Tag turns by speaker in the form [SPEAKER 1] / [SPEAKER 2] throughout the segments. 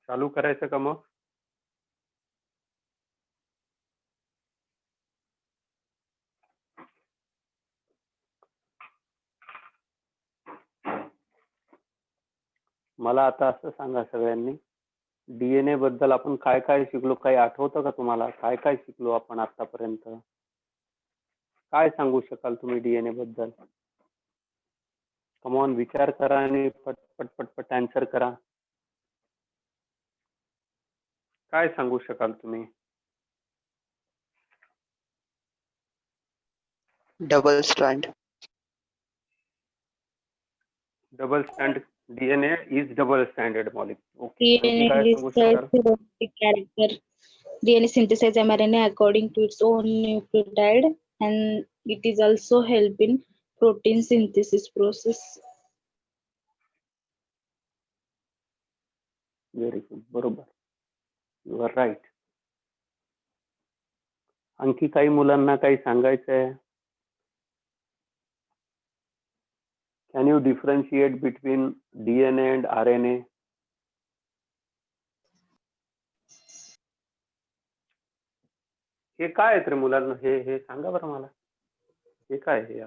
[SPEAKER 1] चालू करायचं का मग? मला आता असं सांगा सगळ्यांनी, डीएनए बद्दल आपण काय काय शिकलो? काही आठवतं का तुम्हाला? काय काय शिकलो आपण आतापर्यंत? काय सांगू शकाल तुम्ही डीएनए बद्दल? कमॉन, विचार करा आणि पटपट पटपट आन्सर करा. काय सांगू शकाल तुम्ही?
[SPEAKER 2] Double strand.
[SPEAKER 1] Double stand DNA is double standard molecule. Okay,
[SPEAKER 3] DNA
[SPEAKER 1] काय सांगू शकाल?
[SPEAKER 3] decides character. DNA synthesizes mRNA according to its own nucleotide, and it is also help in protein synthesis process.
[SPEAKER 1] Very good, बरोबर, you R right. आणखी काही मुलांना काही सांगायचं आहे? Can you differentiate between DNA and RNA? हे काय आहेत रे मुलांना? हे सांगा बरं मला, हे काय हे?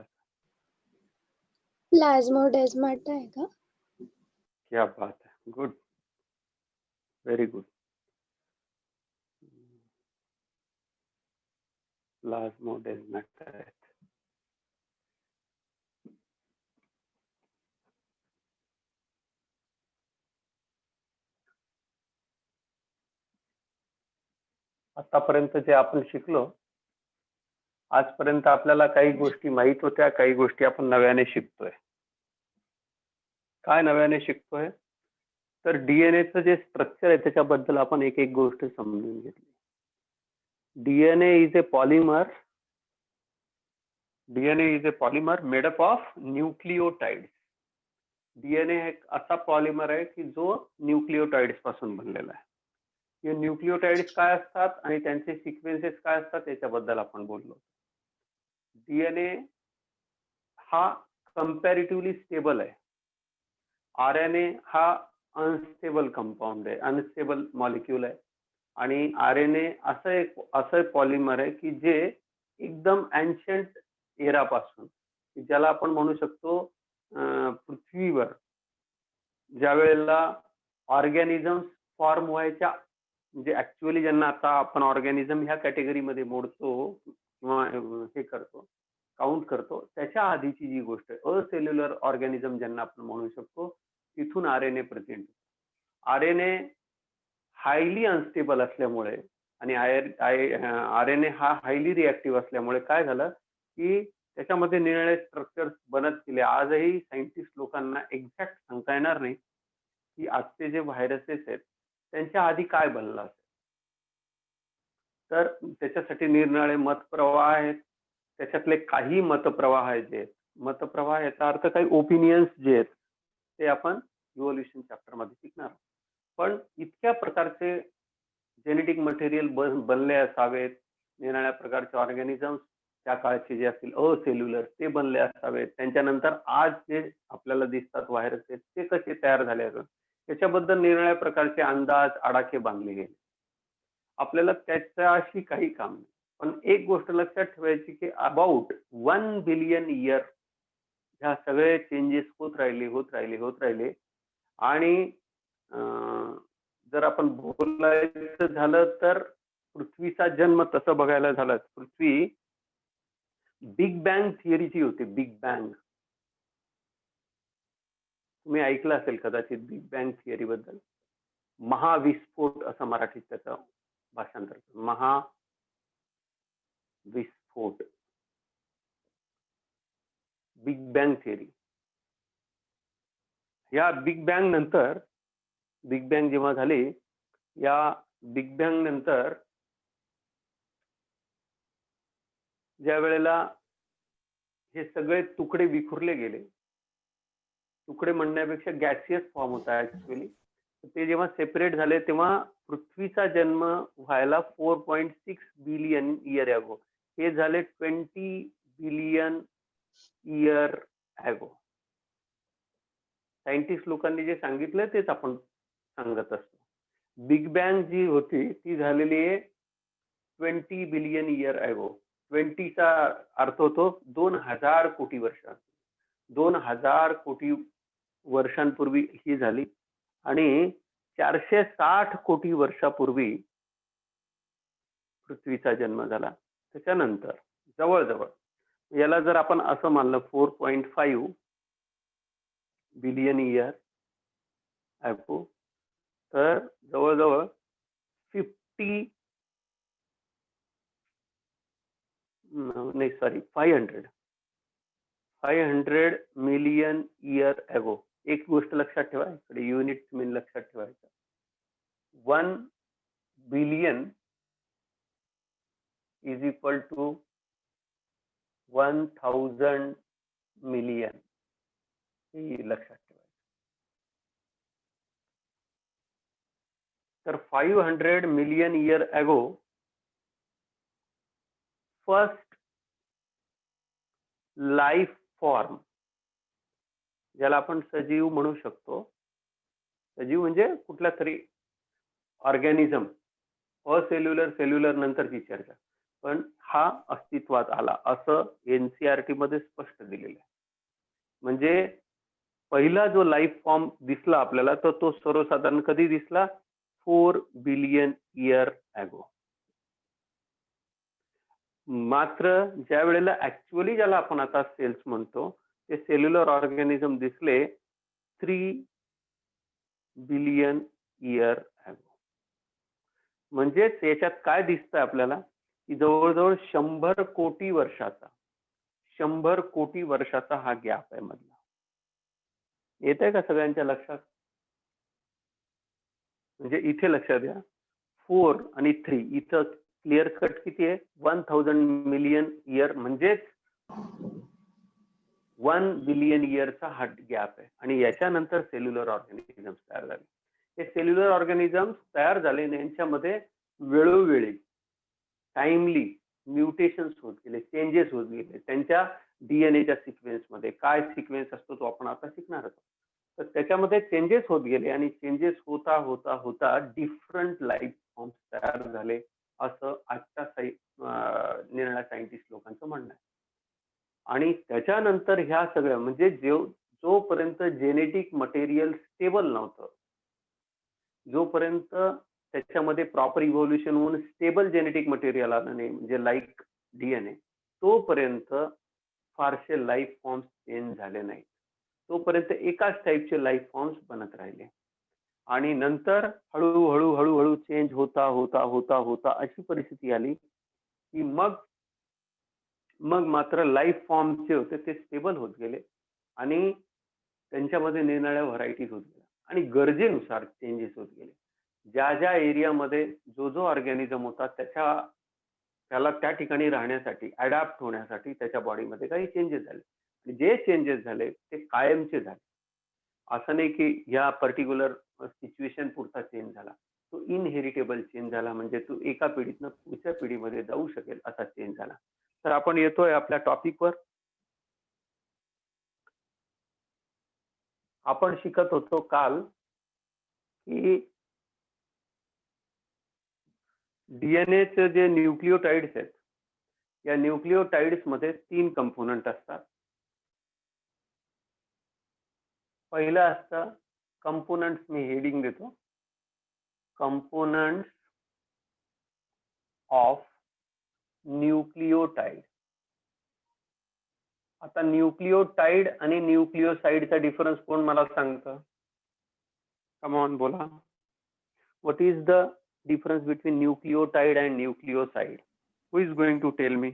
[SPEAKER 4] प्लाझ्मोडेस्माटा आहे का?
[SPEAKER 1] क्या बात है, गुड, व्हेरी गुड. प्लाझ्मोडेस्माटा आहेत. आतापर्यंत जे आपण शिकलो, आजपर्यंत आपल्याला काही गोष्टी माहित होत्या, काही गोष्टी आपण नव्याने शिकतोय. काय नव्याने शिकतोय? तर डीएनएचं जे स्ट्रक्चर आहे त्याच्याबद्दल आपण एक एक गोष्ट समजून घेतली. DNA is a polymer. DNA is a polymer made up of nucleotides. DNA एक असा पॉलिमर आहे की जो न्यूक्लिओटाइड्स पासून बनलेला आहे. हे न्यूक्लिओटाइड्स काय असतात आणि त्यांचे सिक्वेन्सेस काय असतात याच्याबद्दल आपण बोललो. डीएनए हा कंपॅरेटिव्हली स्टेबल आहे. आरएनए हा अनस्टेबल कंपाऊंड आहे, अनस्टेबल मॉलिक्यूल आहे. आणि आरएनए असं पॉलिमर आहे की जे एकदम एन्शंट एरापासून, ज्याला आपण म्हणू शकतो पृथ्वीवर ज्या वेळेला ऑर्गॅनिझम्स फॉर्म व्हायच्या, म्हणजे ऍक्च्युअली ज्यांना आता आपण ऑर्गॅनिझम ह्या कॅटेगरीमध्ये मोडतो किंवा हे करतो, काउंट करतो, त्याच्या आधीची जी गोष्ट आहे, असेल्युलर ऑर्गॅनिझम ज्यांना आपण म्हणू शकतो, तिथून RNA present. RNA highly unstable असल्यामुळे आणि आरएनए हा हायली रिॲक्टिव्ह असल्यामुळे काय झालं की त्याच्यामध्ये निरनिराळे स्ट्रक्चर्स बनत गेले. आजही सायंटिस्ट लोकांना एक्झॅक्ट सांगता येणार नाही की आजचे जे व्हायरसेस आहेत त्यांच्या आधी काय बनलं असेल. तर त्याच्यासाठी निरनिराळे मतप्रवाह आहेत. त्याच्यातले काही मतप्रवाह आहेत जे मतप्रवाह, याचा अर्थ काही ओपिनियन्स जे आहेत ते आपण इव्होल्युशन चॅप्टर मध्ये शिकणार. पण इतक्या प्रकारचे जेनेटिक मटेरियल बनले असावेत, निरनिराळ्या प्रकारचे ऑर्गॅनिझम्स त्या काळचे जे असतील असेल्युलर ते बनले असावेत, त्यांच्यानंतर आज जे आपल्याला दिसतात व्हायरसेस ते कसे तयार झाले असावेत, त्याच्याबद्दल निरनिराळ्या प्रकारचे अंदाज आडाखे बांधले गेले. आपल्याला त्याच्याशी काही काम नाही. पण एक गोष्ट लक्षात ठेवायची की अबाउट 1 बिलियन इयर ह्या सगळे चेंजेस होत राहिले. आणि जर आपण बोलायचं झालं तर पृथ्वीचा जन्म तसं बघायला झालं, पृथ्वी बिग बँग थिअरीची होती. बिग बँग तुम्ही ऐकलं असेल कदाचित, बिग बँग थिअरी बद्दल. महाविस्फोट असं मराठीत त्याचं भाषांतर, महाविस्फोट, बिग बँग थिअरी. या बिग बँग नंतर, बिग बँग जेव्हा झाली, या बिग बँग नंतर ज्या वेळेला हे सगळे तुकडे विखुरले गेले, तुकडे म्हणण्यापेक्षा गॅसियस फॉर्म होता ऍक्च्युअली, ते जेव्हा सेपरेट झाले तेव्हा पृथ्वीचा जन्म व्हायला 4.6 बिलियन इयर अगो. हे झाले 20 बिलियन इयर ॲगो. सायंटिस्ट लोकांनी जे सांगितलं तेच आपण सांगत असतो. बिग बँग जी होती ती झालेली आहे 20 बिलियन इयर ॲगो. 20 चा अर्थ होतो 2000 कोटी वर्ष. 2000 कोटी वर्षांपूर्वी ही झाली आणि 460 कोटी वर्षापूर्वी पृथ्वीचा जन्म झाला. त्याच्यानंतर जवळजवळ याला जर आपण असं मानलं 4.5 बिलियन इयर ॲगो, तर जवळजवळ 500 मिलियन इयर ॲगो. एक गोष्ट लक्षात ठेवा, इकडे युनिट मीन लक्षात ठेवायचं. 1 billion is equal to 1000 million. हे लक्षात ठेवायचं. तर 500 million year ago first life form, ज्याला आपण सजीव म्हणू शकतो. सजीव म्हणजे कुठला तरी ऑर्गॅनिझम, असेल्युलर सेल्युलर नंतरची चर्चा, पण हा अस्तित्वात आला असं NCERT मध्ये स्पष्ट दिलेलं आहे. म्हणजे पहिला जो लाईफ फॉर्म दिसला आपल्याला तर तो सर्वसाधारण कधी दिसला? 4 बिलियन इयर ॲगो. मात्र ज्या वेळेला ऍक्च्युअली ज्याला आपण आता सेल्स म्हणतो ते सेल्युलर ऑर्गॅनिझम दिसले 3 बिलियन इयर ॲगो. म्हणजेच याच्यात काय दिसतं आपल्याला की जवळजवळ 100 कोटी वर्षाचा हा गॅप आहे मधला. येत आहे का सगळ्यांच्या लक्षात? म्हणजे इथे लक्षात द्या 4 आणि 3 इथं क्लिअर कट किती आहे? 1000 मिलियन इयर, म्हणजेच 1 बिलियन इयरचा हा गॅप आहे. आणि याच्यानंतर सेल्युलर ऑर्गॅनिझम्स तयार झाले. हे सेल्युलर ऑर्गॅनिझम्स तयार झाले आणि यांच्यामध्ये वेळोवेळी टाइमली म्युटेशन्स होत गेले, चेंजेस होत गेले त्यांच्या डीएनएच्या सिक्वेन्समध्ये. काय सिक्वेन्स असतो तो आपण आता शिकणार आहोत. तर त्याच्यामध्ये चेंजेस होत गेले आणि चेंजेस होता होता होता डिफरंट लाईफ फॉर्म्स तयार झाले असं आजच्या निर्णय सायंटिस्ट लोकांचं म्हणणं आहे. आणि त्याच्यानंतर ह्या सगळ्या म्हणजे जोपर्यंत जेनेटिक मटेरियल स्टेबल नव्हतं, जोपर्यंत त्याच्यामध्ये प्रॉपर इव्होल्युशन होऊन स्टेबल जेनेटिक मटेरियल आलं नाही म्हणजे लाईक डीएनए, तोपर्यंत फारसे लाईफ फॉर्म्स चेंज झाले नाहीत. तोपर्यंत एकाच टाईपचे लाईफ फॉर्म्स बनत राहिले. आणि नंतर हळूहळू हळूहळू चेंज होता होता होता होता अशी परिस्थिती आली की मग मात्र लाईफ फॉर्म जे होते ते स्टेबल होत गेले आणि त्यांच्यामध्ये निरनिराळ्या व्हरायटीज होत गेल्या आणि गरजेनुसार चेंजेस होत गेले. ज्या ज्या एरियामध्ये जो ऑर्गॅनिझम होता त्याला त्या ठिकाणी राहण्यासाठी, अडॅप्ट होण्यासाठी त्याच्या बॉडीमध्ये काही चेंजेस झाले. जे चेंजेस झाले ते कायमचे झाले. असं नाही की ह्या पर्टिक्युलर सिच्युएशन पुरता चेंज झाला. तो इनहेरिटेबल चेंज झाला, म्हणजे तो एका पिढीतनं पुढच्या पिढीमध्ये जाऊ शकेल असा चेंज झाला. तर आपण येतोय आपल्या टॉपिकवर. आपण शिकत होतो काल की डीएनएचे जे न्यूक्लिओटाइड्स आहेत, या न्यूक्लिओटाइड्स मध्ये 3 कंपोनंट असतात. पहिलं असतं कंपोनंट्स, मी हेडिंग देतो, कंपोनंट्स ऑफ न्यूक्लिओटाइड. आता न्यूक्लिओटाइड आणि न्यूक्लिओसाइडचा डिफरन्स कोण मला सांगतं? कम ऑन, बोला. What is the difference between nucleotide and nucleoside? Who is going to tell me?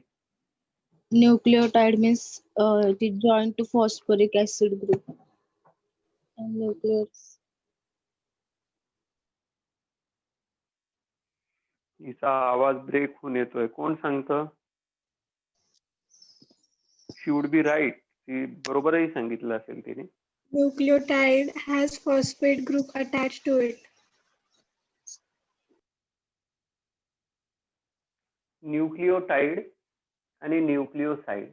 [SPEAKER 3] Nucleotide means it is joined to phosphoric acid group. And nucleus.
[SPEAKER 1] हिचा आवाज break होऊन येतोय, कोण सांगतं? शी वुड बी राईट. ती बरोबरही सांगितलं असेल तिने.
[SPEAKER 4] Nucleotide has phosphate group attached to it.
[SPEAKER 1] न्यूक्लिओटाइड आणि न्यूक्लिओसाइड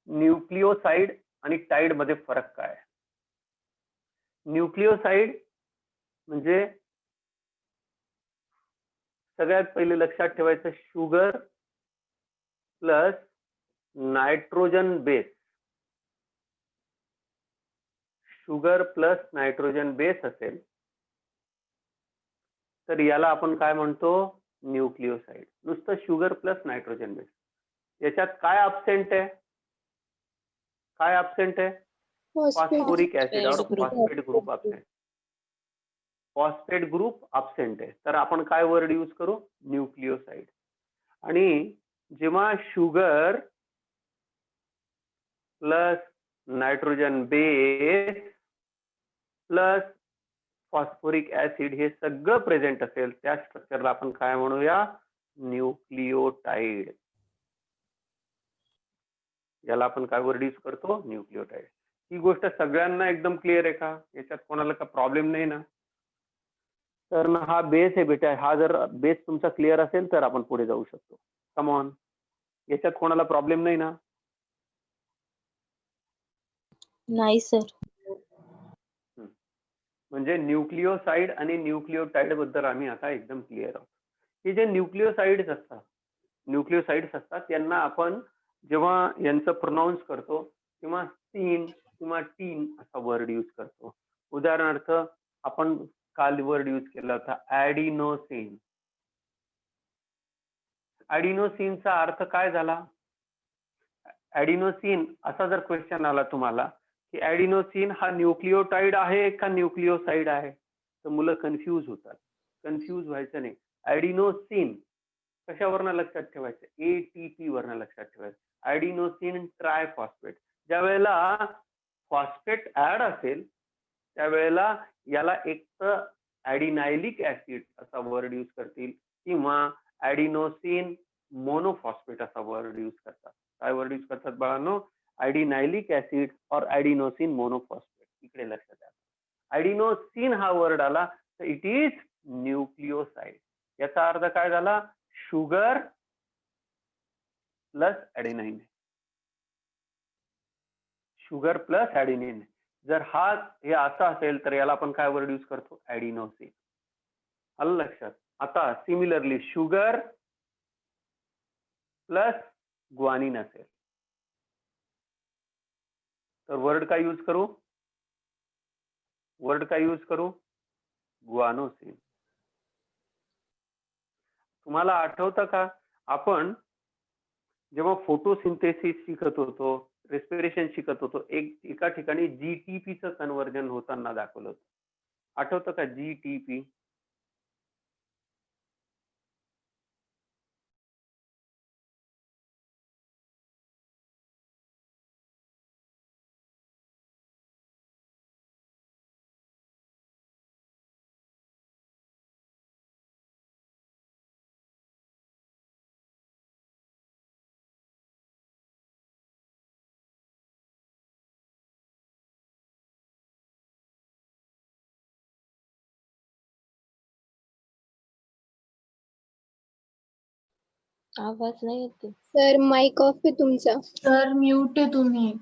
[SPEAKER 1] न्यूक्लिओसाइड आणि टाइड मध्ये फरक काय आहे? न्यूक्लिओसाइड म्हणजे सगळ्यात पहिले लक्षात ठेवायचं sugar plus nitrogen base. Sugar plus nitrogen base असेल तर याला आपण काय म्हणतो? न्यूक्लिओसाइड. नुसतं शुगर प्लस नायट्रोजन बेस. याच्यात काय ॲब्सेंट आहे? काय ॲब्सेंट आहे? फॉस्फोरिक ऍसिड और phosphate group absent. Phosphate group absent आहे. तर आपण काय वर्ड यूज करू? न्यूक्लिओसाइड. आणि जेव्हा sugar plus nitrogen base plus phosphoric acid हे सगळं प्रेझेंट असेल त्या स्ट्रक्चरला आपण काय म्हणूया? न्यूक्लिओटाइड. याला आपण काय वर्ड यूज करतो? न्यूक्लिओटाइड. ही गोष्ट सगळ्यांना एकदम क्लिअर आहे का? याच्यात कोणाला का प्रॉब्लेम नाही ना? तर ना हा बेस आहे बेटा. हा जर बेस तुमचा क्लिअर असेल तर आपण पुढे जाऊ शकतो. Come on. याच्यात कोणाला प्रॉब्लेम नाही ना?
[SPEAKER 3] नाही सर.
[SPEAKER 1] म्हणजे न्यूक्लिओसाइड आणि न्यूक्लिओटाइड बद्दल आम्ही आता एकदम क्लिअर आहोत. हे जे न्यूक्लिओसाइड्स असतात यांना आपण जेव्हा यांचं प्रोनाऊन्स करतो तेव्हा सीन किंवा टीन असा वर्ड यूज करतो. उदाहरणार्थ आपण काल वर्ड यूज केला होता ॲडिनोसिन. ॲडिनोसिनचा अर्थ काय झाला? ॲडिनोसिन असा जर क्वेश्चन आला तुम्हाला की ॲडिनोसिन हा न्यूक्लिओटाइड आहे का न्यूक्लिओसाइड आहे, तर मुलं कन्फ्यूज होतात. कन्फ्यूज व्हायचं नाही. ॲडिनोसिन कशावरनं लक्षात ठेवायचं? ATP वरनं लक्षात ठेवायचं. ॲडिनोसिन ट्रायफॉस्फेट. ज्या वेळेला फॉस्फेट ऍड असेल त्यावेळेला याला एक तर ॲडिनायलिक ऍसिड असा वर्ड यूज करतील किंवा ॲडिनोसिन मोनोफॉस्फेट असा वर्ड यूज करतात. काय वर्ड यूज करतात बाळांनो? ॲडिनायलिक ऍसिड और ॲडिनोसिन मोनोफॉस्फेट. इकडे लक्षात द्या. ॲडिनोसिन हा वर्ड आला तर इट इज न्यूक्लिओसाइड. याचा अर्थ काय झाला? Sugar plus adenine. Sugar plus adenine. जर हे असं असेल तर याला आपण काय वर्ड यूज करतो? ॲडिनोसिन. आलं लक्षात? आता सिमिलरली शुगर प्लस ग्वानिन असेल तर वर्ड काय यूज करू? ग्वानोसिन. तुम्हाला आठवतं का आपण जेव्हा फोटोसिंथेसिस शिकत होतो, रेस्पिरेशन शिकत होतो, एका ठिकाणी जीटीपीचं कन्व्हर्जन होताना दाखवलं होतं. आठवतं का? जीटीपी.
[SPEAKER 3] आवाज नाही येते.
[SPEAKER 4] सर माइक ऑफ आहे तुमचा.
[SPEAKER 2] सर म्यूट आहे तुम्ही.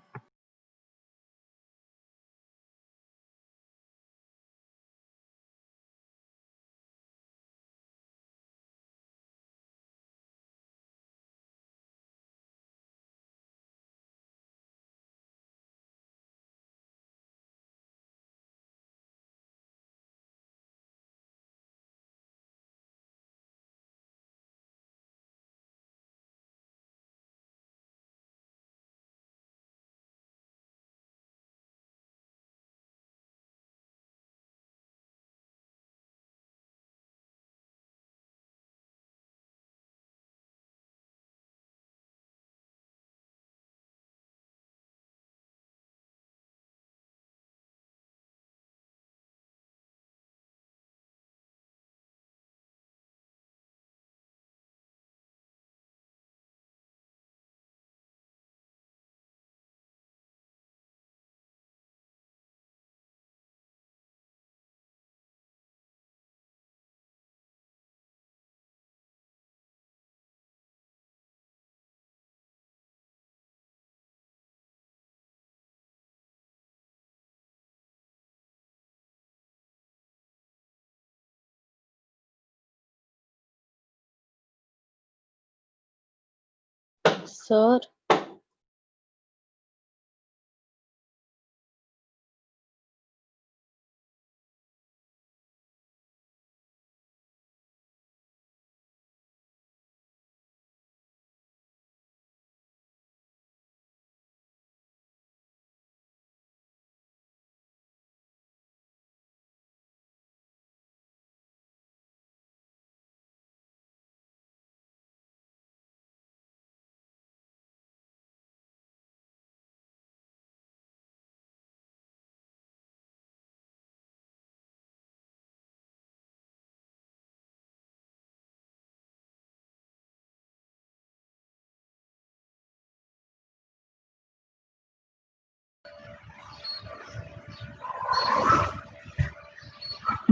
[SPEAKER 3] Sir,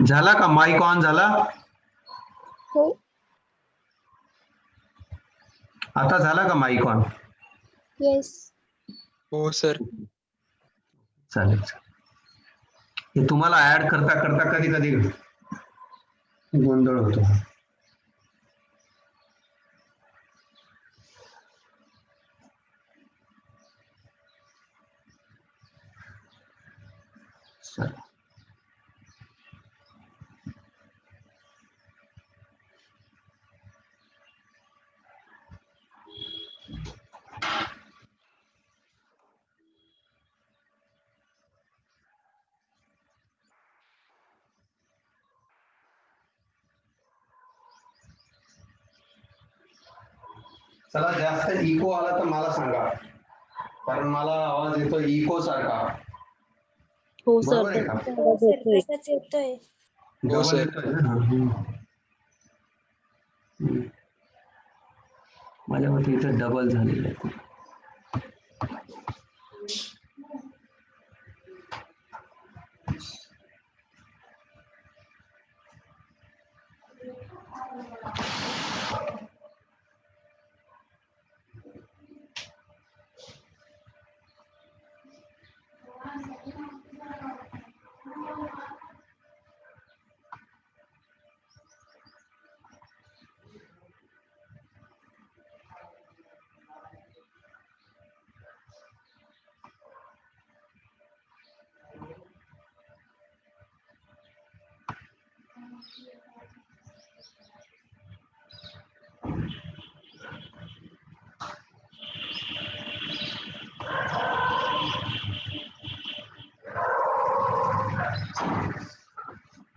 [SPEAKER 5] झाला का माईक ऑन झाला?
[SPEAKER 4] हो.
[SPEAKER 5] आता झाला का माईक ऑन?
[SPEAKER 4] Yes.
[SPEAKER 6] हो सर.
[SPEAKER 5] चालेल चालेल. हे तुम्हाला ऍड करता करता कधी कधी गोंधळ होतो. चालेल. चला जास्त इको आला तर मला सांगा, कारण मला आवाज येतो इको सारखा.
[SPEAKER 3] हो सर,
[SPEAKER 5] बरोबर आहे का?
[SPEAKER 3] आवाज येतोय.
[SPEAKER 4] तसंच येतोय.
[SPEAKER 6] हो
[SPEAKER 5] डबल
[SPEAKER 6] सर.
[SPEAKER 5] येतोय ना? माझ्या मते इथं डबल झालेलं आहे.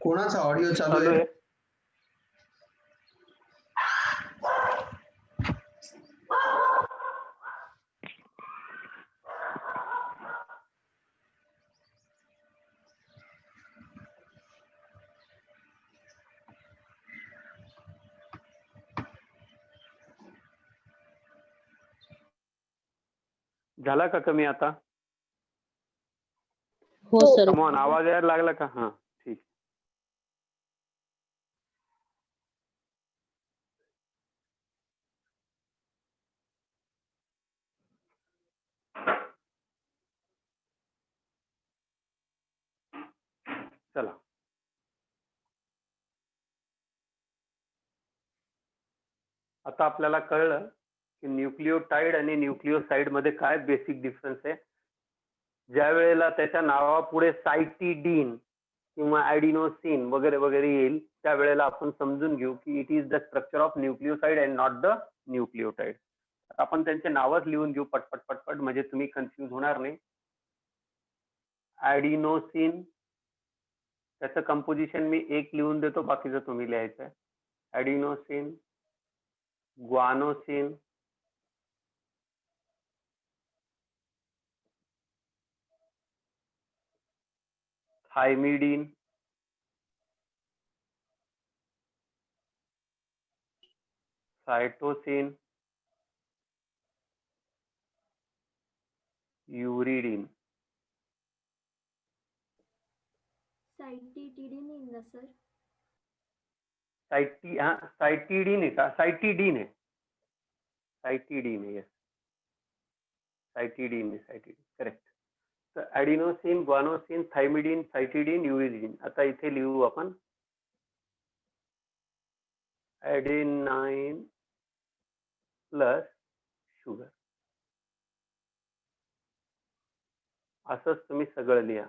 [SPEAKER 5] कोणाचा ऑडिओ चालू
[SPEAKER 1] चालू
[SPEAKER 5] आहे?
[SPEAKER 1] आहे. झाला का कमी आता?
[SPEAKER 3] हो सर.
[SPEAKER 1] कमॉन, आवाज यायला लागला का? हा, ठीक. चला, आता आपल्याला कळलं की न्यूक्लियोटाइड आणि न्यूक्लियोसाइड मध्ये काय बेसिक डिफरन्स आहे. ज्या वेळेला त्याच्या नावापुढे सायटीडीन किंवा ॲडिनोसिन वगैरे वगैरे येईल, त्यावेळेला आपण समजून घेऊ की it is the structure of nucleoside and not the nucleotide. आपण त्यांचे नावच लिहून घेऊ पटपट पटपट, म्हणजे तुम्ही कन्फ्यूज होणार नाही. ॲडिनोसिन, त्याचं कंपोजिशन मी एक लिहून देतो, बाकीचं तुम्ही लिहायचं आहे. ॲडिनोसिन, ग्वानोसिन, थायमिडीन, सायटोसिन, युरिडीन.
[SPEAKER 7] सायटीडीन इन ना सर?
[SPEAKER 1] सायटीडीन आहे का? सायटीडीन आहे. सायटीडीन आहे, येस. सायटीडीन आहे, सायटीडीन, करेक्ट. तर ॲडिनोसिन, ग्वानोसिन, थायमिडीन, सायटीडीन, युरिडीन. आता इथे लिहू आपण ॲडेनाइन प्लस शुगर. असंच तुम्ही सगळं लिहा.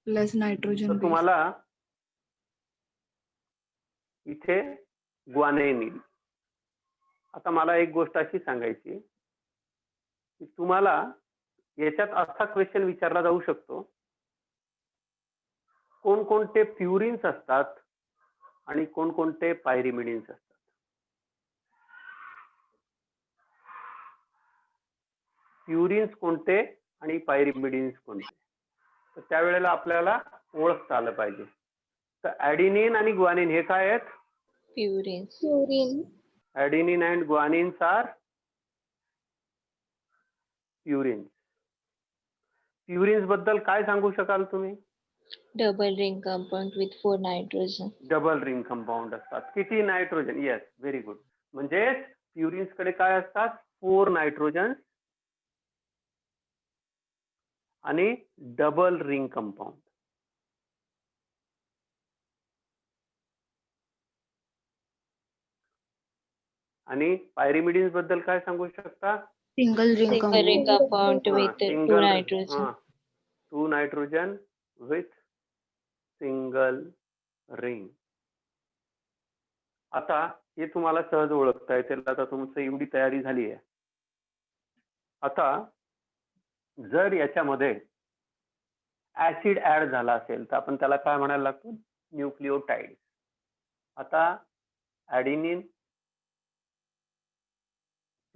[SPEAKER 2] प्लस नायट्रोजन
[SPEAKER 1] तर
[SPEAKER 2] बेस.
[SPEAKER 1] तुम्हाला इथे ग्वानाइन येईल. आता मला एक गोष्ट अशी सांगायची की तुम्हाला याच्यात असा क्वेश्चन विचारला जाऊ शकतो, कोणकोणते प्युरिन्स असतात आणि कोणकोणते पायरिमिडिन्स असतात. प्युरिन्स कोणते आणि पायरिमिडिन्स कोणते, तर त्यावेळेला आपल्याला ओळखता आलं पाहिजे. तर ॲडिनिन आणि ग्वानिन हे काय आहेत?
[SPEAKER 3] Purines.
[SPEAKER 1] Adenine and guanines are purines. Purines बद्दल काय सांगू शकाल तुम्ही?
[SPEAKER 3] Double ring compound with 4 nitrogen.
[SPEAKER 1] Double ring compound असतात. किती नायट्रोजन? Yes, very good. म्हणजे प्युरिन्स कडे काय असतात? 4 नायट्रोजन आणि डबल रिंग कंपाऊंड. आणि पायरिमिडिन्स बद्दल काय सांगू शकता?
[SPEAKER 2] Single ring
[SPEAKER 3] Single ring compound with 2 nitrogen.
[SPEAKER 1] 2 nitrogen with single ring. आता हे तुम्हाला सहज ओळखता येतील. आता तुमचं एवढी तयारी झाली आहे. आता जर याच्यामध्ये ऍसिड ऍड झाला असेल तर आपण त्याला काय म्हणायला लागतो? न्यूक्लिओटाइड. आता adenine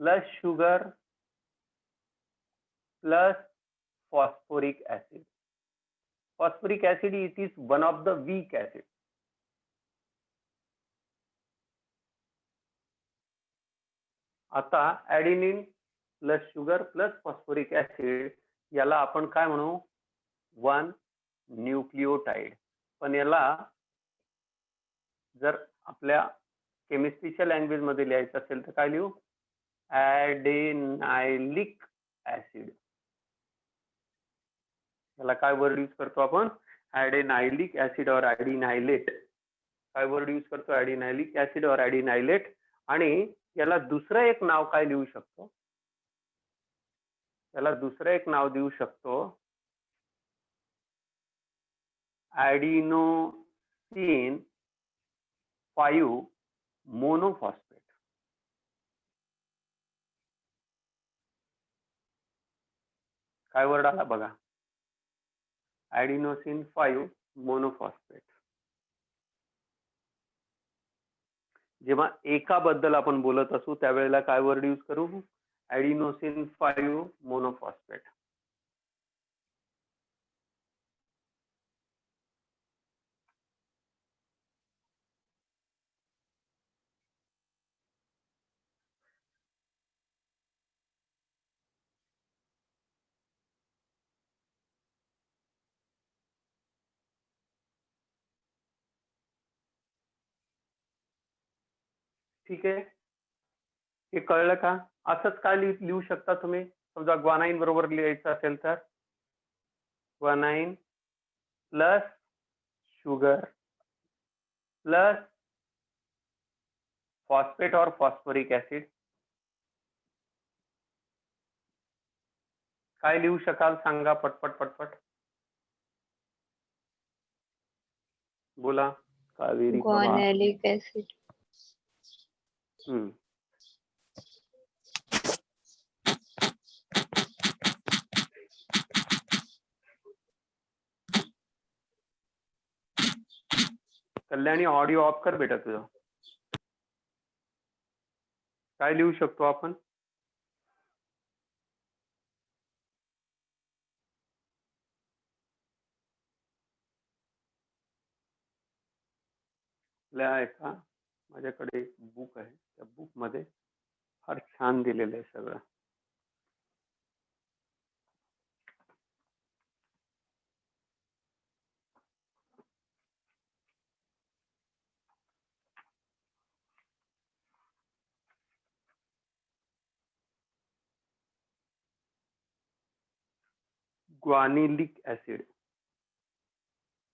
[SPEAKER 1] plus sugar plus phosphoric acid. Phosphoric acid, it is one of the weak acid. आता adenine plus sugar plus phosphoric acid याला आपण काय म्हणू? 1 न्यूक्लिओटाइड. पण याला जर आपल्या केमिस्ट्रीच्या लँग्वेज मध्ये लिहायचं असेल तर काय लिहू? ॲडेनायलिक ऍसिड. याला काय वर्ड यूज करतो आपण? ॲडेनायलिक ऍसिड और ॲडिनायलेट. काय वर्ड यूज करतो? ॲडिनायलिक ऍसिड और ॲडिनायलेट. आणि याला दुसरं एक नाव काय लिहू शकतो? याला दुसरं एक नाव देऊ शकतो ॲडिनोसिन 5 मोनोफॉस्फेट. काय वर्ड आला बघा? ॲडिनोसिन 5 मोनोफॉस्फेट. जेव्हा एकाबद्दल आपण बोलत असू त्यावेळेला काय वर्ड यूज करू? ॲडिनोसिन 5 मोनोफॉस्फेट. ठीक आहे, हे कळलं का? असंच काय लिहू शकता तुम्ही? समजा ग्वानाइन बरोबर लिहायचं असेल तर guanine plus sugar plus phosphate और फॉस्फोरिक ऍसिड. काय लिहू शकाल? सांगा पटपट पटपट बोला. कावेरी प्रभा.
[SPEAKER 3] Guanilic acid.
[SPEAKER 1] Kalyani audio of कर बेटा तुझं. काय लिहू शकतो आपण? एका माझ्याकडे एक बुक आहे, त्या बुक मध्ये फार छान दिलेलं आहे सगळं. ग्वानिलिक ऍसिड.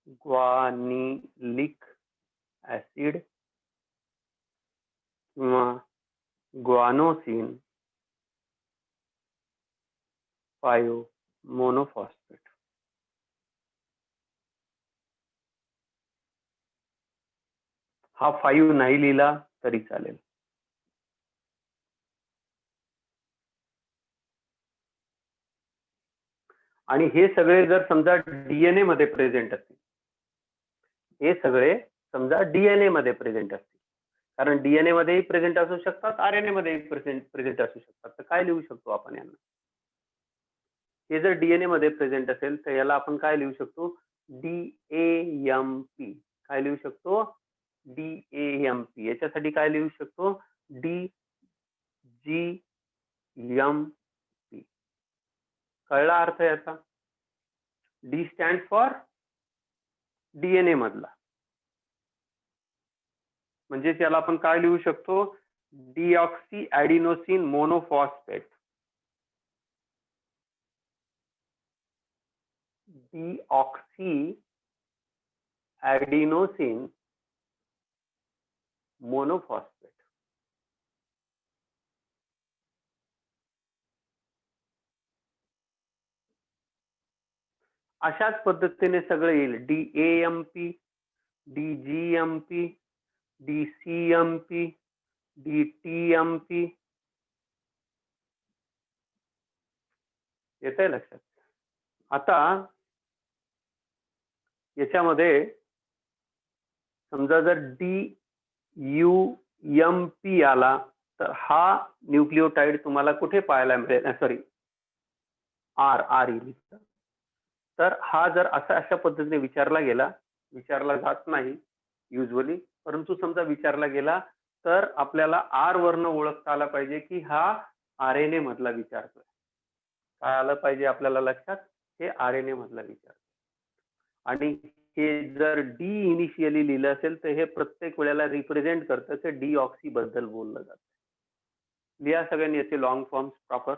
[SPEAKER 1] ग्वानिलिक ऍसिड किंवा ग्वानोसिन 5 मोनोफॉस्फेट. हा 5 नाही लिहिला तरी चालेल. आणि हे सगळे जर समजा डीएनए मध्ये प्रेझेंट असतील, हे सगळे समजा डीएनए मध्ये प्रेझेंट असतील, कारण डीएनए मध्येही प्रेझेंट असू शकतात, आरएनए मध्येही प्रेझेंट असू शकतात. तर काय लिहू शकतो आपण यांना? हे जर डीएनए मध्ये प्रेझेंट असेल तर याला आपण काय लिहू शकतो? DAMP. काय लिहू शकतो? DAMP. याच्यासाठी काय लिहू शकतो? DGMP. कळला अर्थ याचा? डी स्टँड फॉर डीएनए मधला, म्हणजे याला आपण काय लिहू शकतो? Deoxy adenosine monophosphate. Deoxy adenosine monophosphate. अशाच पद्धतीने सगळे येईल. DAMP, DGMP, DCMP, DTMP. येतंय लक्षात? आता याच्यामध्ये समजा जर DUMP आला तर हा न्यूक्लिओटाइड तुम्हाला कुठे पाहायला मिळेल? सॉरी, आर येईल. तर हा जर अशा पद्धतीने विचारला जात नाही युजली, परंतु समजा विचारला गेला तर आपल्याला आर वरनं ओळखता आला पाहिजे की हा आरएनए मधला विचारतोय. काय आलं पाहिजे आपल्याला लक्षात? हे आरएनए मधला विचारतोय. आणि हे जर डी इनिशियली लिहिलं असेल तर हे प्रत्येक वेळेला रिप्रेझेंट करतं ते डिऑक्सी बद्दल बोललं जातं. लिहा सगळ्यांनी याचे long forms proper.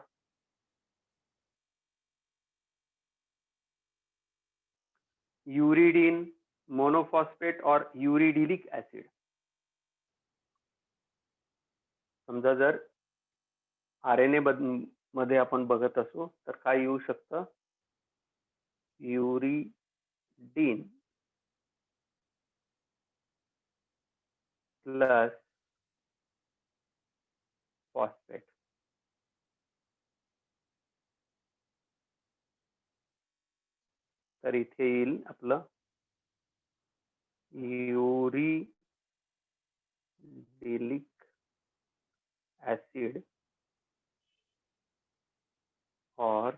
[SPEAKER 1] Uridine monophosphate और यूरिडिलिक ऍसिड. समजा जर आरएनए मध्ये आपण बघत असू तर काय येऊ शकतं? Uridine plus phosphate. तर इथे येईल आपलं यूरिडिलिक ऍसिड और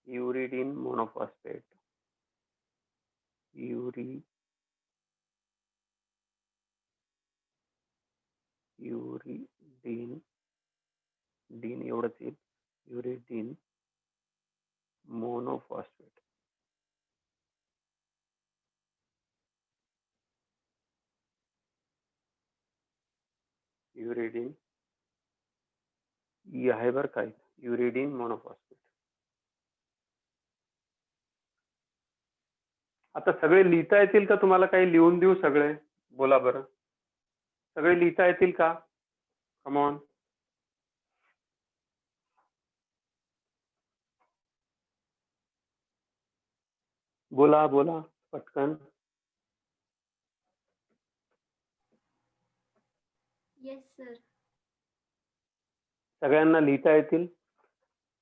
[SPEAKER 1] यूरिडीन मोनोफॉस्फेट. यूरिडीन एवढंच येईल. Uridine monophosphate. यूरिडीन आहे बरं काय? Uridine monophosphate. आता सगळे लिहिता येतील का तुम्हाला? काही लिहून देऊ सगळे? बोला बरं, सगळे लिहिता येतील का? Come on. बोला बोला पटकन.
[SPEAKER 7] Yes sir.
[SPEAKER 1] सगळ्यांना लिहिता येतील?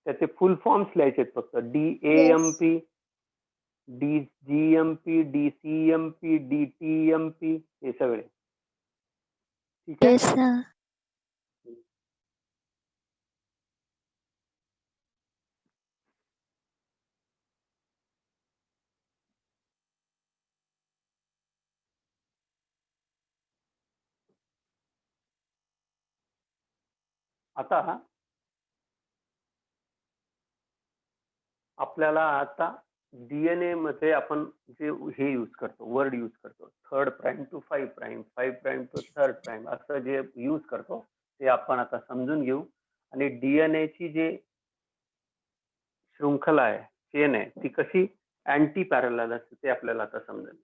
[SPEAKER 1] त्याचे फुल फॉर्म्स लिहायचे फक्त. DAMP, DGMP, DCMP, DTMP हे सगळे. ठीक आहे.
[SPEAKER 7] Yes sir.
[SPEAKER 1] आता आपल्याला आता डीएनए मध्ये आपण जे हे यूज करतो, वर्ड यूज करतो, 3rd prime to 5 prime, 5 prime to 3rd prime, असं जे यूज करतो ते आपण आता समजून घेऊ. आणि डीएनए ची जे शृंखला आहे, चेन आहे, ती कशी अँटी पॅरलल असते ते आपल्याला आता समजेल.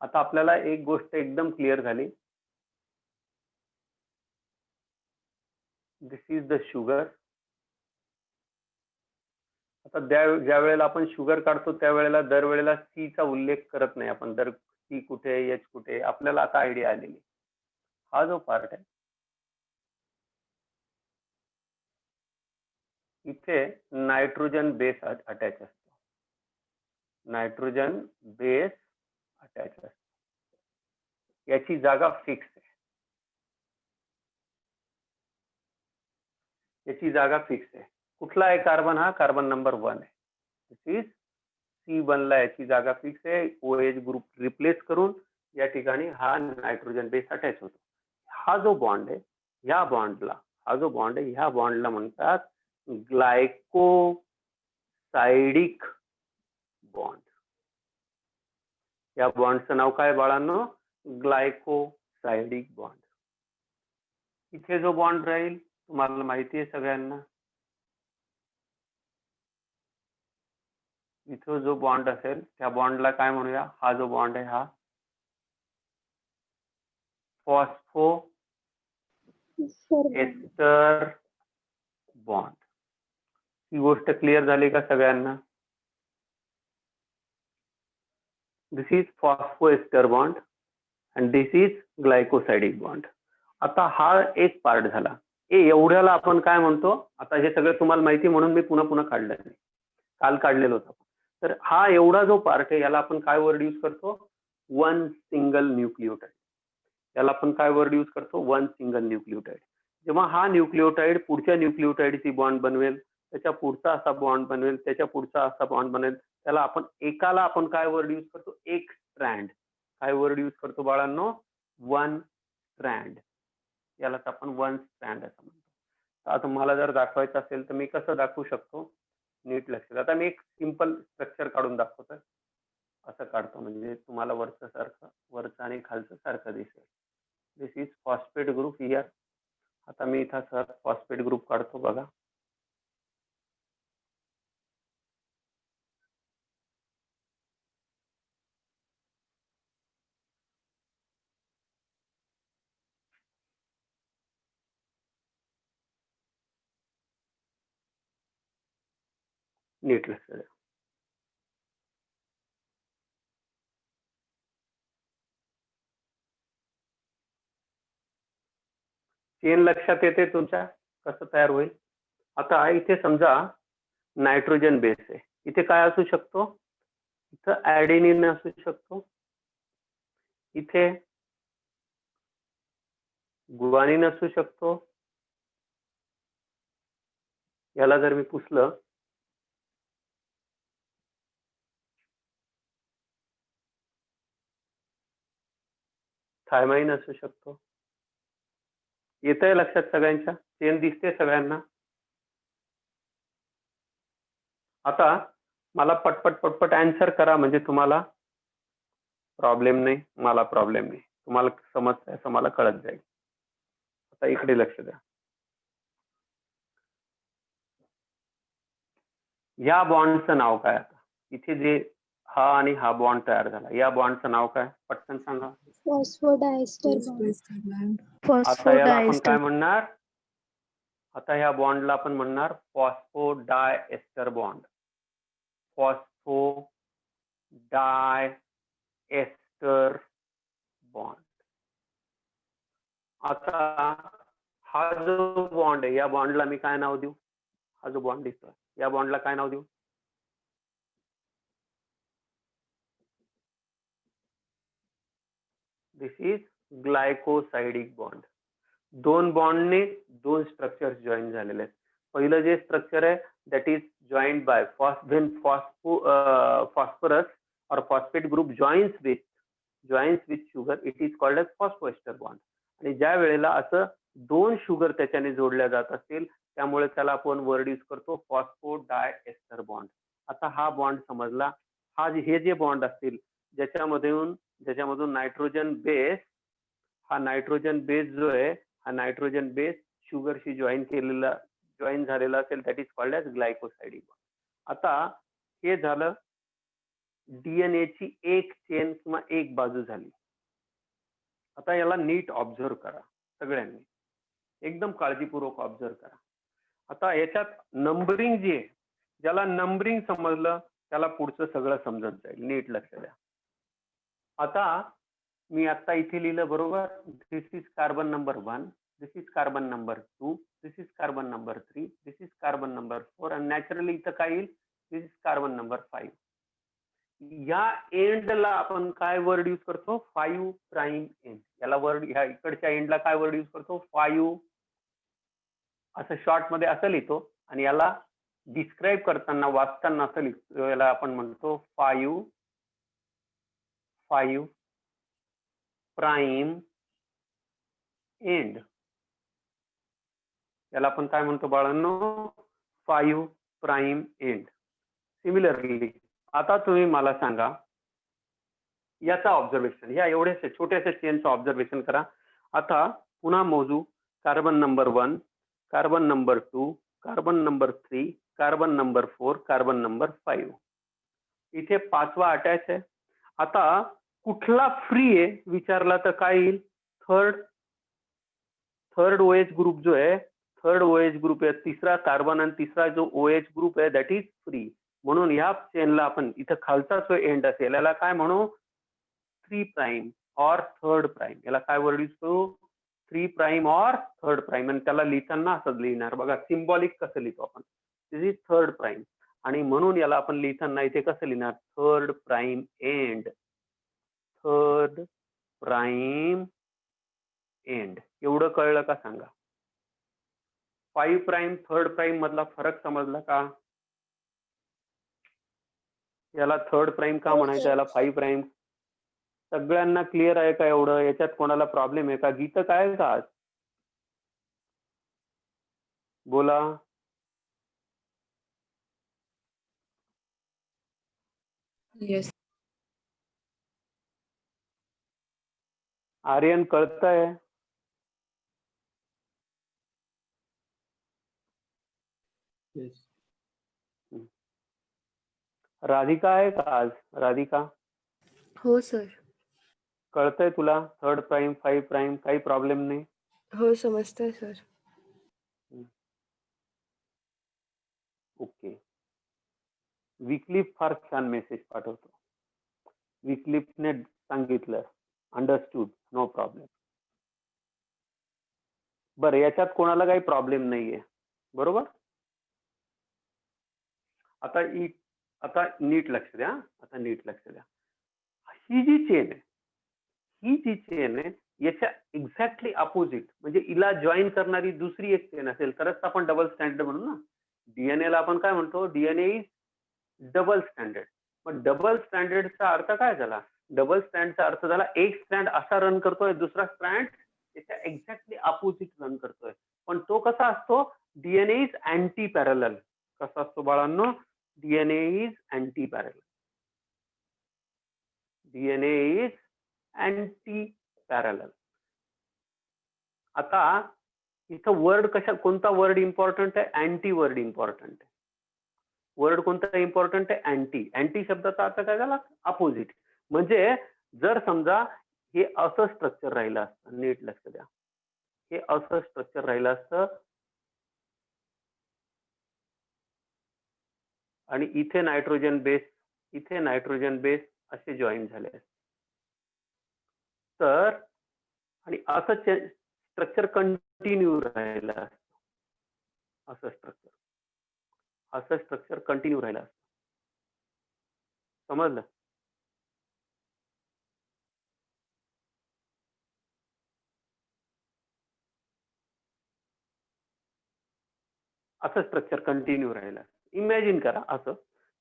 [SPEAKER 1] आता आपल्याला एक गोष्ट एकदम क्लिअर झाली. दिस इज द शुगर. आता ज्या वेळेला आपण शुगर काढतो त्यावेळेला दरवेळेला सी चा उल्लेख करत नाही आपण. दर सी कुठे, एच कुठे, आपल्याला आता आयडिया आलेली. हा जो पार्ट आहे इथे नायट्रोजन बेस अटॅच असतो. नायट्रोजन बेस अटॅच असतो. याची जागा फिक्स आहे. याची जागा फिक्स आहे. कुठला आहे कार्बन? हा कार्बन नंबर 1 आहे. दिस इज C1 ला याची जागा फिक्स आहे. OH ग्रुप रिप्लेस करून या ठिकाणी हा नायट्रोजन बेस अटॅच होतो. हा जो बॉन्ड आहे ह्या बॉन्डला म्हणतात ग्लायकोसाइडिक बॉन्ड. या बॉन्डचं नाव काय बाळांनो? ग्लायकोसाइडिक बॉन्ड. इथे जो बॉन्ड राहील तुम्हाला माहिती आहे सगळ्यांना. इथे जो बॉन्ड असेल त्या बॉन्डला काय म्हणूया? हा जो बॉन्ड आहे हा फॉस्फो एस्टर बॉन्ड. ही गोष्ट क्लिअर झाली का सगळ्यांना? This is phosphoester bond and this is glycosidic bond. आता हा एक पार्ट झाला. एवढ्याला आपण काय म्हणतो? आता हे सगळं तुम्हाला माहिती म्हणून मी पुन्हा काढलं नाही. काल काढलेलं होतं. तर हा एवढा जो पार्ट आहे याला आपण काय वर्ड यूज करतो? One single nucleotide. याला आपण काय वर्ड यूज करतो? One single nucleotide. जेव्हा हा न्यूक्लियोटाइड पुढच्या न्यूक्लियोटाइडची बॉन्ड बनवेल, त्याच्या पुढचा असा बॉन्ड बनवेल, त्याच्या पुढचा असा बॉन्ड बनवेल, त्याला एकाला आपण काय वर्ड यूज करतो? एक स्ट्रँड. काय वर्ड यूज करतो बाळांनो? One strand. यालाच आपण वन स्ट्रँड असं म्हणतो. आता मला जर दाखवायचं असेल तर मी कसं दाखवू शकतो? नीट लक्ष द्या. आता मी एक सिंपल स्ट्रक्चर काढून दाखवतोय. असं काढतो म्हणजे तुम्हाला वरचं आणि खालचं सारखं दिसेल. दिस इज फॉस्फेट ग्रुप हियर. आता मी इथं फॉस्फेट ग्रुप काढतो बघा. नीट लक्ष द्या. चेन लक्षात येते तुमच्या कसं तयार होईल? आता इथे समजा नायट्रोजन बेस आहे. इथे काय असू शकतो? इथं ऍडेनिन असू शकतो. इथे गुआनिन असू शकतो. याला जर मी पुसलं थायमाइन असू शकतो. येतंय लक्षात सगळ्यांच्या? चेन दिसते सगळ्यांना? आता मला पटपट आन्सर करा म्हणजे तुम्हाला प्रॉब्लेम नाही, मला प्रॉब्लेम नाही. तुम्हाला समजतंय असं मला कळत जाईल. आता इकडे लक्ष द्या. या बॉन्डचं नाव काय? आता इथे जे हा आणि हा बॉन्ड तयार झाला या बॉन्डचं नाव काय? पटकन सांगा.
[SPEAKER 4] Phosphodiester bond.
[SPEAKER 1] आता याला आपण काय म्हणणार? आता ह्या बॉन्डला आपण म्हणणार फॉस्फोडायएस्टर बॉन्ड. फॉस्फोडायएस्टर बॉन्ड. आता हा जो बॉन्ड आहे या बॉन्डला मी काय नाव देऊ? हा जो बॉन्ड दिसतोय या बॉन्डला काय नाव देऊ? दिस इज ग्लायकोसाइडिक बॉन्ड. दोन बॉन्डने दोन स्ट्रक्चर्स जॉईन झालेले आहेत. पहिलं जे स्ट्रक्चर आहे that is joined by phosphorus or phosphate group joins with sugar, it is called as phosphoester bond. आणि ज्या वेळेला असं दोन शुगर त्याच्याने जोडल्या जात असतील त्यामुळे त्याला आपण वर्ड यूज करतो फॉस्फोडायएस्टर बॉन्ड. आता हा बॉन्ड समजला. हे जे बॉन्ड असतील ज्याच्यामधून नायट्रोजन बेस, हा नायट्रोजन बेस जो आहे हा नायट्रोजन बेस शुगरशी जॉईन झालेला असेल that is called as glycosidic bond. आता हे झालं डीएनएची एक चेन किंवा एक बाजू झाली. आता याला नीट ऑब्झर्व करा सगळ्यांनी, एकदम काळजीपूर्वक ऑब्झर्व करा. आता याच्यात नंबरिंग जी आहे, ज्याला नंबरिंग समजलं त्याला पुढचं सगळं समजत जाईल. नीट लक्ष द्या. आता मी आता इथे लिहिलं बरोबर, this is carbon number 1, this is carbon number 2, this is carbon number 3, this is carbon number 4 आणि नॅचरली इथं काय येईल, दिस इज कार्बन नंबर 5. या एंडला आपण काय वर्ड यूज करतो, 5 प्राईम एंड. याला वर्ड, ह्या इकडच्या एंडला काय वर्ड यूज करतो, 5 असं शॉर्ट मध्ये असं लिहितो. आणि याला डिस्क्राईब करताना, वाचताना असं लिहितो, याला आपण म्हणतो 5 प्राईम एंड. याला आपण काय म्हणतो बाळांनो, 5 प्राईम एंड. सिमिलरली आता तुम्ही मला सांगा याचा ऑब्झर्वेशन, ह्या एवढ्याशा छोट्याशा चेनचं ऑब्झर्वेशन करा. आता पुन्हा मोजू, carbon number 1, carbon number 2, carbon number 3, carbon number 4, carbon number 5. इथे 5वा अटॅच आहे. आता कुठला फ्री आहे विचारला तर काय येईल, थर्ड ओएच ग्रुप जो आहे, थर्ड ओएच ग्रुप आहे, तिसरा कार्बन आणि तिसरा जो ओएच ग्रुप आहे दॅट इज फ्री. म्हणून ह्या चेनला आपण इथं खालचा जो एंड असेल याला काय म्हणू, 3 प्राईम और थर्ड प्राईम. याला काय वर्ड यूज करू, 3 प्राईम और थर्ड प्राईम. आणि त्याला लिहिताना असं लिहिणार बघा, सिम्बॉलिक कसं लिहितो आपण, दिस इज थर्ड प्राईम. आणि म्हणून याला आपण लिहिताना इथे कसं लिहिणार, third prime end, third prime end. एवढं कळलं का सांगा. 5 प्राईम थर्ड प्राईम मधला फरक समजला का. याला थर्ड प्राईम का म्हणायचं, याला 5 प्राईम. सगळ्यांना क्लिअर आहे का एवढं, याच्यात कोणाला प्रॉब्लेम आहे का, गीत काय आहे का आज, बोला.
[SPEAKER 2] येस.
[SPEAKER 1] आर्यन कळतंय, राधिका आहे का आज, राधिका
[SPEAKER 2] हो सर.
[SPEAKER 1] कळतंय तुला, थर्ड प्राईम 5 प्राईम काही प्रॉब्लेम नाही.
[SPEAKER 2] हो समजतंय सर.
[SPEAKER 1] ओके. विक्लिफ फार छान मेसेज पाठवतो. विक्लिफने सांगितलं, अंडरस्टूड, नो प्रॉब्लेम. बरं, याच्यात कोणाला काही प्रॉब्लेम नाहीये बरोबर. आता नीट लक्ष द्या, आता नीट लक्ष द्या. ही जी चेन आहे, ही जी चेन आहे याच्या एक्झॅक्टली अपोजिट म्हणजे हिला जॉईन करणारी दुसरी एक चेन असेल तरच आपण डबल स्टँडर्ड म्हणू ना. डीएनए ला आपण काय म्हणतो, डीएनए इज डबल स्टँडर्ड. पण डबल स्टँडर्डचा अर्थ काय झाला, डबल स्टँडचा अर्थ झाला एक स्टँड असा रन करतोय, दुसरा स्टँड त्याच्या एक्झॅक्टली अपोजिट रन करतोय. पण तो कसा असतो, डीएनए इज अँटी पॅरलल. कसा असतो बाळांनो, DNA is anti parallel. DNA is anti parallel. आता इथं वर्ड कोणता वर्ड इम्पॉर्टंट आहे, अँटी वर्ड इम्पॉर्टंट आहे. वर्ड कोणता इम्पॉर्टंट आहे, अँटी. अँटी शब्दाचा अर्थ काय झाला, अपोजिट. म्हणजे जर समजा हे असं स्ट्रक्चर राहिलं असतं, नीट लक्ष द्या, हे असं स्ट्रक्चर राहिलं असतं आणि इथे नायट्रोजन बेस असे जॉईन झाले असते तर, आणि असं स्ट्रक्चर कंटिन्यू राहिलं असतं, असं स्ट्रक्चर कंटिन्यू राहिलं असतं. समजलं. असं स्ट्रक्चर कंटिन्यू राहिलं, इमॅजिन करा असं.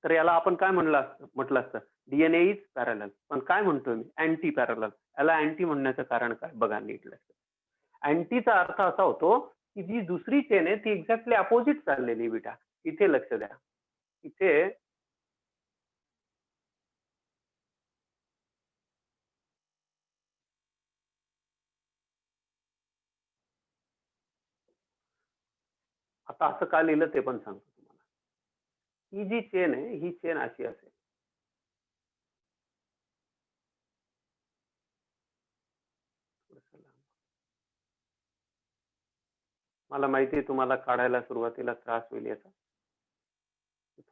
[SPEAKER 1] तर याला आपण काय म्हटलं असतं, डीएनए इज पॅरलल. पण काय म्हणतोय मी, अँटी पॅरलल. याला अँटी म्हणण्याचं कारण काय बघा नीट लक्ष. अँटीचा अर्थ असा होतो की जी दुसरी चेन आहे ती एक्झॅक्टली अपोजिट चाललेली बेटा. इथे लक्ष द्या, इथे आता असं का लिहिलं ते पण सांगतो तुम्हाला. ही जी चेन आहे ही चेन अशी असेल, मला माहिती आहे तुम्हाला काढायला सुरुवातीला त्रास होईल याचा.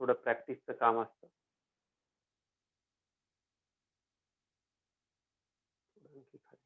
[SPEAKER 1] थोडं प्रॅक्टिसचं काम असतं. आणखी खाली.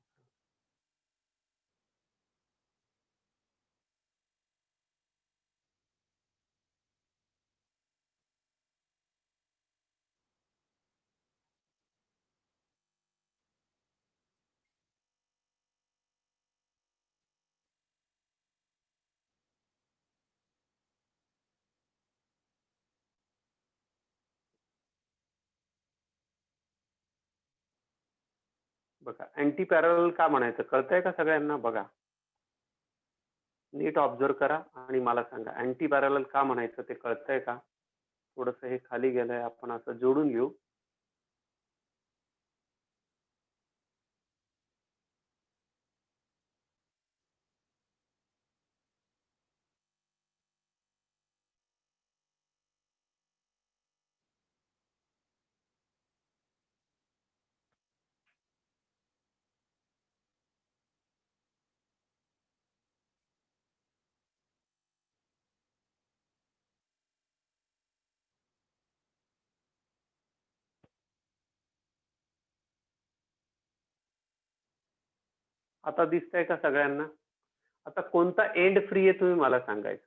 [SPEAKER 1] बघा अँटी पॅरल का म्हणायचं कळतंय का सगळ्यांना? बघा नीट ऑब्झर्व करा आणि मला सांगा अँटी पॅरल का म्हणायचं ते कळतंय का? थोडस हे खाली गेलंय, आपण असं जोडून घेऊ. आता दिसतंय का सगळ्यांना? आता कोणता एंड फ्री आहे तुम्ही मला सांगायचं.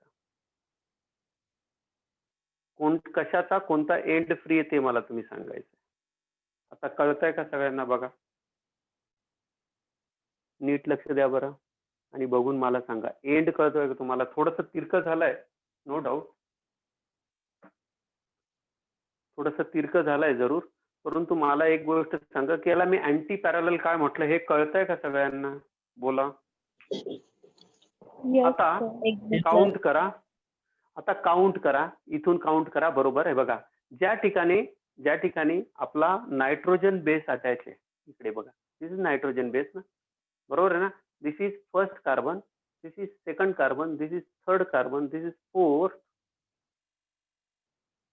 [SPEAKER 1] कशाचा कोणता एंड फ्री आहे ते मला तुम्ही सांगायचं. आता कळतंय का सगळ्यांना? बघा नीट लक्ष द्या बरं आणि बघून मला सांगा एंड कळतोय का तुम्हाला? थोडंसं तिरकं झालंय, नो डाऊट, थोडंसं तिरकं झालंय जरूर, परंतु मला एक गोष्ट सांगा की याला मी अँटी पॅरलल काय म्हटलं हे कळतंय का सगळ्यांना? बोला. आता काउंट करा. आता काउंट करा, इथून काउंट करा. बरोबर आहे. बघा ज्या ठिकाणी आपला नायट्रोजन बेस अटॅच आहे, इकडे बघा, दिस इज नायट्रोजन बेस ना, बरोबर आहे ना? This is first carbon, this is second carbon, this is third carbon, this is fourth,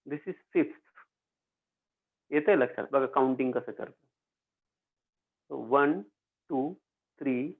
[SPEAKER 1] this is fifth. येतंय लक्षात? बघा काउंटिंग कसं करतो. 1 2 3